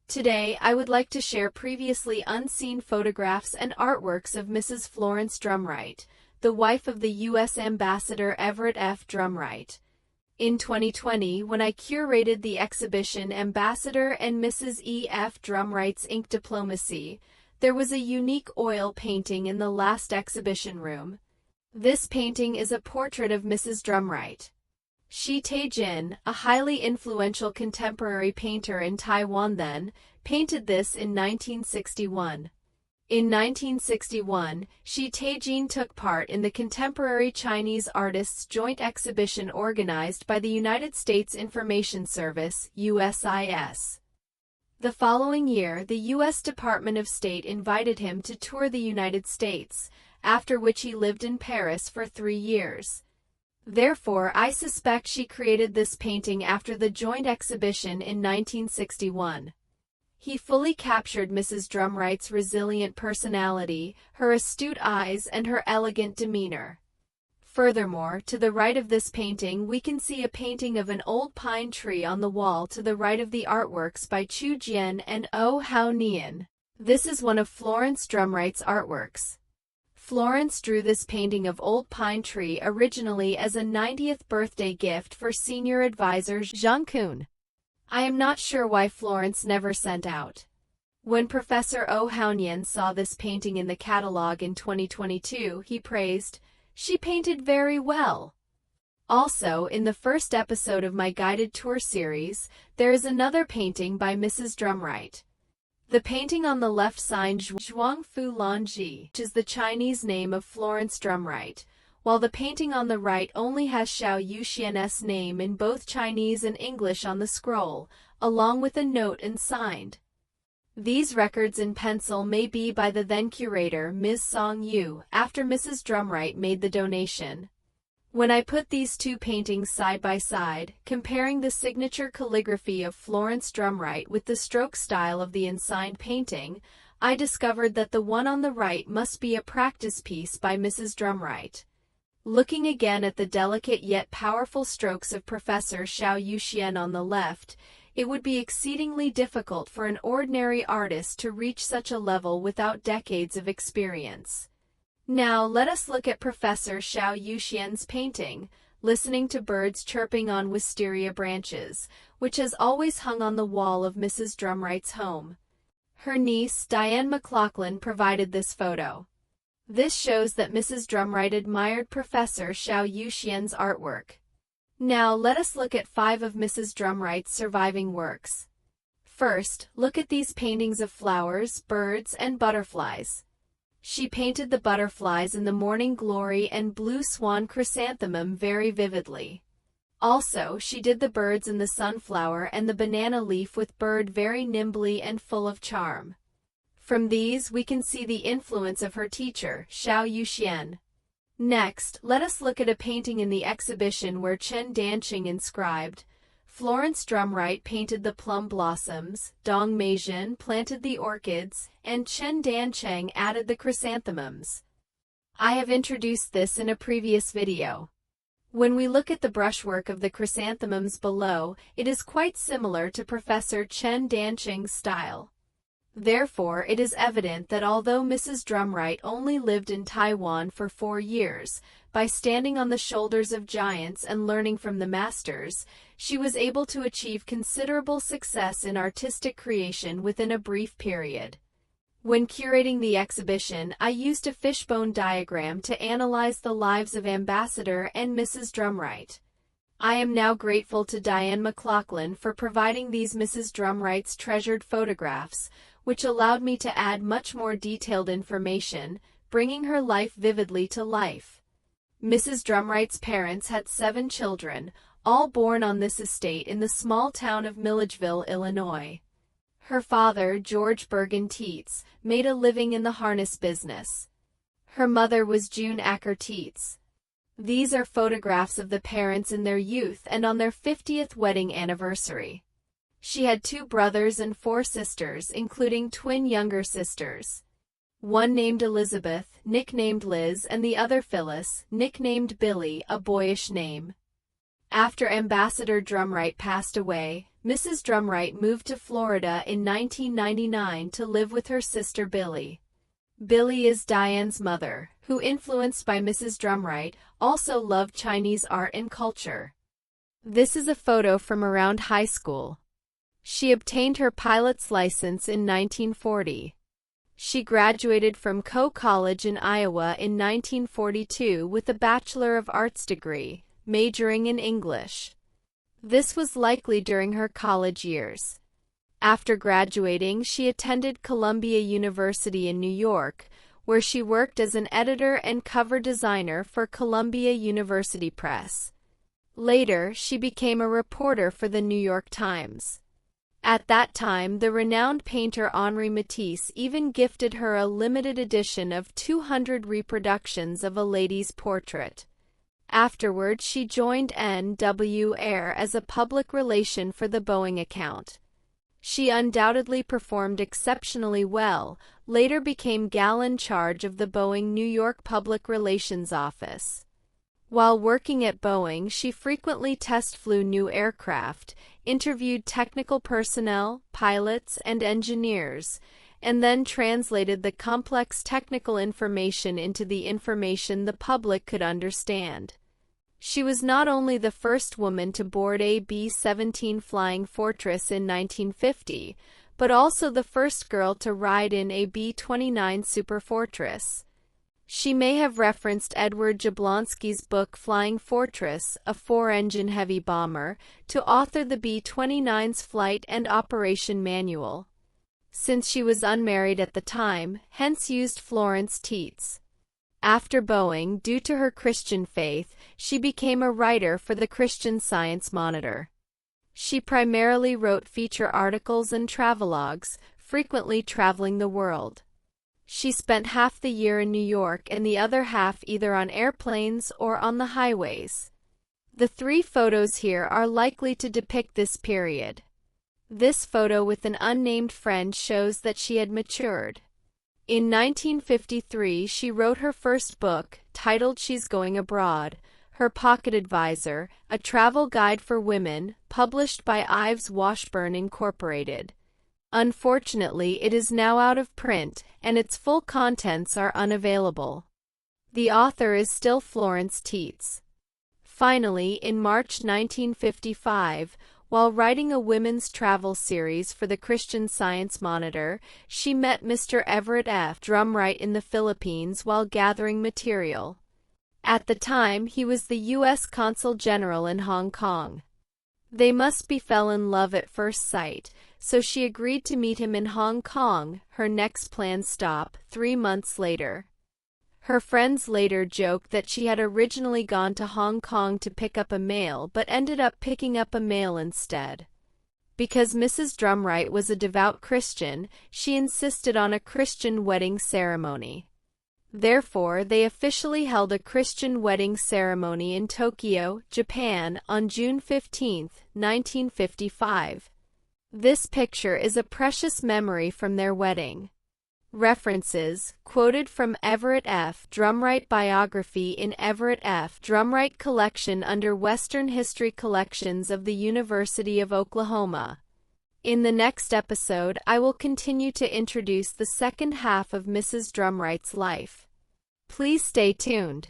Today, I would like to share previously unseen photographs and artworks of Mrs. Florence Drumright, the wife of the U.S. Ambassador Everett F. Drumright. In 2020, when I curated the exhibition Ambassador and Mrs. E. F. Drumright's Ink Diplomacy, there was a unique oil painting in the last exhibition room. This painting is a portrait of Mrs. Drumright. Te-Chin, a highly influential contemporary painter in Taiwan then, painted this in 1961. In 1961, Te-Chin took part in the Contemporary Chinese Artists Joint Exhibition organized by the United States Information Service, USIS. The following year, the U.S. Department of State invited him to tour the United States, after which he lived in Paris for 3 years. Therefore, I suspect she created this painting after the joint exhibition in 1961. He fully captured Mrs. Drumright's resilient personality, her astute eyes, and her elegant demeanor. Furthermore, to the right of this painting we can see a painting of an old pine tree on the wall to the right of the artworks by Chu Jian and You-xuan's. This is one of Florence Drumright's artworks. Florence drew this painting of old pine tree originally as a 90th birthday gift for senior advisor Zhang Kun. I am not sure why Florence never sent out. When Professor You-xuan saw this painting in the catalog in 2022, he praised, "She painted very well." Also, in the first episode of my guided tour series, there is another painting by Mrs. Drumright. The painting on the left signed You-xuan's, which is the Chinese name of Florence Drumright, while the painting on the right only has You-xuan's name in both Chinese and English on the scroll, along with a note and signed. These records in pencil may be by the then curator Ms. Song Yu, after Mrs. Drumright made the donation. When I put these two paintings side by side, comparing the signature calligraphy of Florence Drumright with the stroke style of the unsigned painting, I discovered that the one on the right must be a practice piece by Mrs. Drumright. Looking again at the delicate yet powerful strokes of Professor You-xuan on the left, it would be exceedingly difficult for an ordinary artist to reach such a level without decades of experience. Now let us look at Professor You-xuan's painting, listening to birds chirping on wisteria branches, which has always hung on the wall of Mrs. Drumright's home. Her niece, Diane McLaughlin, provided this photo. This shows that Mrs. Drumright admired Professor You-xuan's artwork. Now let us look at 5 of Mrs. Drumright's surviving works. First, look at these paintings of flowers, birds, and butterflies. She painted the butterflies in the morning glory and blue swan chrysanthemum very vividly. Also, she did the birds in the sunflower and the banana leaf with bird very nimbly and full of charm. From these we can see the influence of her teacher, You-xuan. Next, let us look at a painting in the exhibition where Dan-cheng inscribed, "Florence Drumright painted the plum blossoms, Mei-zhen planted the orchids, and Dan-cheng added the chrysanthemums." I have introduced this in a previous video. When we look at the brushwork of the chrysanthemums below, it is quite similar to Professor Dan-cheng's style. Therefore, it is evident that although Mrs. Drumright only lived in Taiwan for 4 years, by standing on the shoulders of giants and learning from the masters, she was able to achieve considerable success in artistic creation within a brief period. When curating the exhibition, I used a fishbone diagram to analyze the lives of Ambassador and Mrs. Drumright. I am now grateful to Diane McLaughlin for providing these Mrs. Drumright's treasured photographs, which allowed me to add much more detailed information, bringing her life vividly to life. Mrs. Drumright's parents had 7 children, all born on this estate in the small town of Milledgeville, Illinois. Her father, George Bergen Tietz, made a living in the harness business. Her mother was June Acker Tietz. These are photographs of the parents in their youth and on their 50th wedding anniversary. She had 2 brothers and 4 sisters, including twin younger sisters. One named Elizabeth, nicknamed Liz, and the other Phyllis, nicknamed Billy, a boyish name. After Ambassador Drumright passed away, Mrs. Drumright moved to Florida in 1999 to live with her sister Billie. Billie is Diane's mother, who, influenced by Mrs. Drumright, also loved Chinese art and culture. This is a photo from around high school. She obtained her pilot's license in 1940. She graduated from Coe College in Iowa in 1942 with a Bachelor of Arts degree, majoring in English. This was likely during her college years. After graduating, she attended Columbia University in New York, where she worked as an editor and cover designer for Columbia University Press. Later, she became a reporter for the New York Times. At that time, the renowned painter Henri Matisse even gifted her a limited edition of 200 reproductions of a lady's portrait. Afterward, she joined N.W. Ayer as a public relation for the Boeing account. She undoubtedly performed exceptionally well, later became gal in charge of the Boeing New York Public Relations Office. While working at Boeing, she frequently test flew new aircraft, interviewed technical personnel, pilots, and engineers, and then translated the complex technical information into the information the public could understand. She was not only the first woman to board a B-17 Flying Fortress in 1950, but also the first girl to ride in a B-29 Superfortress. She may have referenced Edward Jablonski's book Flying Fortress, a four-engine heavy bomber, to author the B-29's flight and operation manual. Since she was unmarried at the time, hence used Florence Tietz. After Boeing, due to her Christian faith, she became a writer for the Christian Science Monitor. She primarily wrote feature articles and travelogues, frequently traveling the world. She spent half the year in New York and the other half either on airplanes or on the highways. The three photos here are likely to depict this period. This photo with an unnamed friend shows that she had matured. In 1953, she wrote her first book, titled She's Going Abroad, Her Pocket Advisor, a travel guide for women, published by Ives Washburn Incorporated. Unfortunately, it is now out of print, and its full contents are unavailable. The author is still Florence Tietz. Finally, in March 1955, while writing a women's travel series for the Christian Science Monitor, she met Mr. Everett F. Drumright in the Philippines while gathering material. At the time, he was the U.S. Consul General in Hong Kong. They must be fell in love at first sight, so she agreed to meet him in Hong Kong, her next planned stop, 3 months later. Her friends later joked that she had originally gone to Hong Kong to pick up a mail but ended up picking up a mail instead. Because Mrs. Drumright was a devout Christian, she insisted on a Christian wedding ceremony. Therefore, they officially held a Christian wedding ceremony in Tokyo, Japan, on June 15, 1955. This picture is a precious memory from their wedding. References, quoted from Everett F. Drumright biography in Everett F. Drumright collection under Western History Collections of the University of Oklahoma. In the next episode, I will continue to introduce the second half of Mrs. Drumright's life. Please stay tuned.